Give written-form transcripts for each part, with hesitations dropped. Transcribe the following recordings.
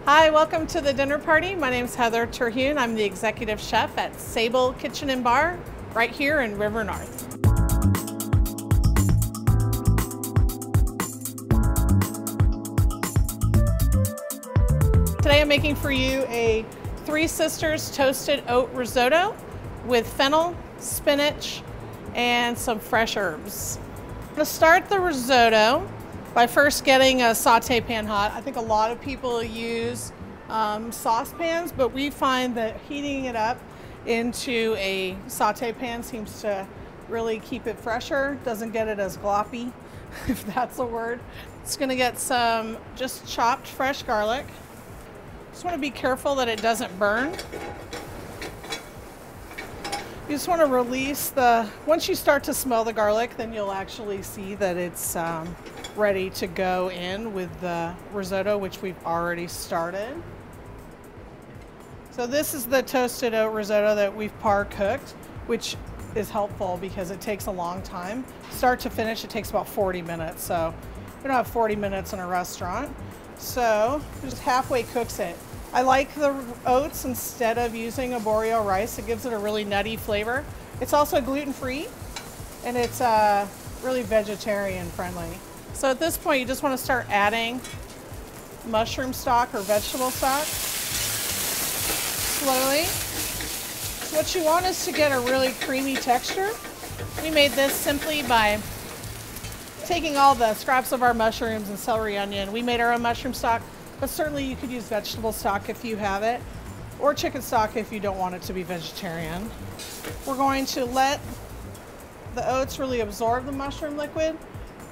Hi, welcome to the dinner party. My name is Heather Terhune. I'm the executive chef at Sable Kitchen and Bar right here in River North. Today I'm making for you a Three Sisters toasted oat risotto with fennel, spinach, and some fresh herbs. I'm going to start the risotto by first getting a saute pan hot. I think a lot of people use saucepans, but we find that heating it up into a saute pan seems to really keep it fresher, doesn't get it as gloppy, if that's a word. It's gonna get some just chopped fresh garlic. Just wanna be careful that it doesn't burn. You just wanna release once you start to smell the garlic, then you'll actually see that it's ready to go in with the risotto, which we've already started. So this is the toasted oat risotto that we've par cooked, which is helpful because it takes a long time. Start to finish, it takes about 40 minutes. So we don't have 40 minutes in a restaurant. So it just halfway cooks it. I like the oats instead of using arborio rice. It gives it a really nutty flavor. It's also gluten-free and it's really vegetarian friendly. So at this point, you just want to start adding mushroom stock or vegetable stock slowly. So what you want is to get a really creamy texture. We made this simply by taking all the scraps of our mushrooms and celery onion. We made our own mushroom stock, but certainly you could use vegetable stock if you have it, or chicken stock if you don't want it to be vegetarian. We're going to let the oats really absorb the mushroom liquid.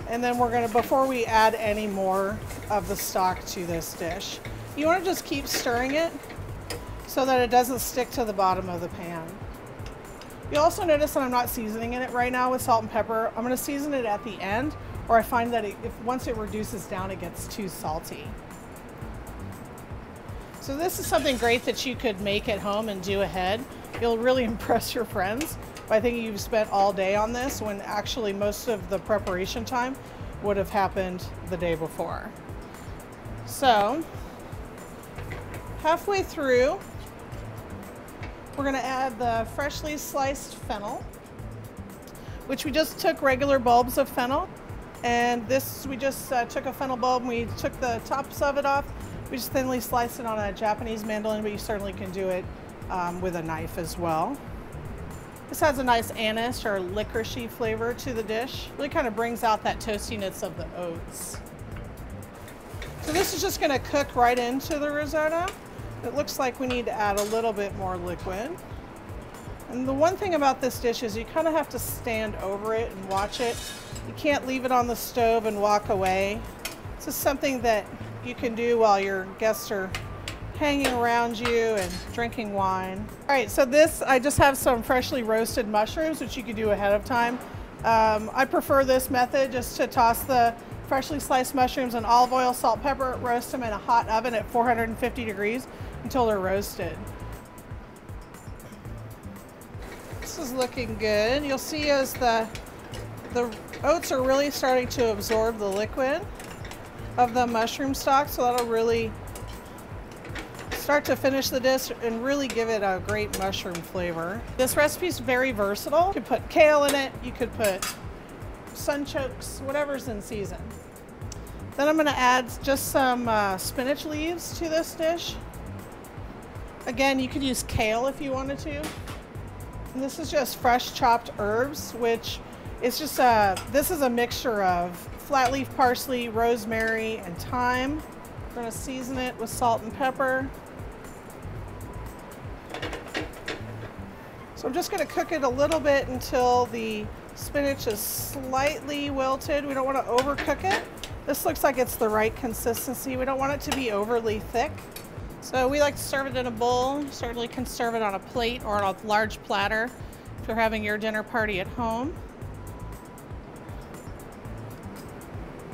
And then we're gonna, before we add any more of the stock to this dish, you wanna just keep stirring it so that it doesn't stick to the bottom of the pan. You also notice that I'm not seasoning it right now with salt and pepper. I'm gonna season it at the end, or I find that once it reduces down, it gets too salty. So this is something great that you could make at home and do ahead. You'll really impress your friends by thinking you've spent all day on this when actually most of the preparation time would have happened the day before. So halfway through, we're going to add the freshly sliced fennel, which we just took regular bulbs of fennel, and this we just took a fennel bulb and we took the tops of it off. We just thinly sliced it on a Japanese mandolin, but you certainly can do it with a knife as well. This has a nice anise or licoricey flavor to the dish. Really kind of brings out that toastiness of the oats. So this is just going to cook right into the risotto. It looks like we need to add a little bit more liquid. And the one thing about this dish is you kind of have to stand over it and watch it. You can't leave it on the stove and walk away. This is something that you can do while your guests are hanging around you and drinking wine. All right, so I just have some freshly roasted mushrooms, which you could do ahead of time. I prefer this method, just to toss the freshly sliced mushrooms in olive oil, salt, pepper, roast them in a hot oven at 450 degrees until they're roasted. This is looking good. You'll see as the oats are really starting to absorb the liquid of the mushroom stock, so that'll really start to finish the dish and really give it a great mushroom flavor. This recipe is very versatile. You could put kale in it, you could put sunchokes, whatever's in season. Then I'm going to add just some spinach leaves to this dish. Again, you could use kale if you wanted to. And this is just fresh chopped herbs, which is just this is a mixture of flat leaf parsley, rosemary, and thyme. We're going to season it with salt and pepper. So I'm just going to cook it a little bit until the spinach is slightly wilted. We don't want to overcook it. This looks like it's the right consistency. We don't want it to be overly thick. So we like to serve it in a bowl. Certainly can serve it on a plate or on a large platter if you're having your dinner party at home.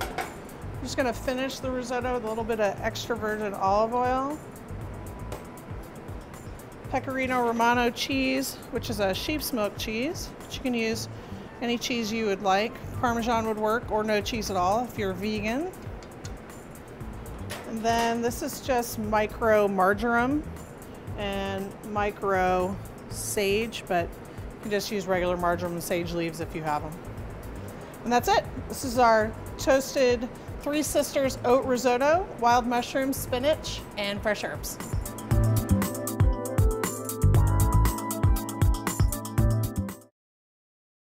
I'm just going to finish the risotto with a little bit of extra virgin olive oil. Pecorino Romano cheese, which is a sheep's milk cheese, but you can use any cheese you would like. Parmesan would work, or no cheese at all if you're vegan. And And then this is just micro marjoram and micro sage, but you can just use regular marjoram and sage leaves if you have them. And that's it. This is our toasted Three Sisters oat risotto, wild mushrooms, spinach, and fresh herbs.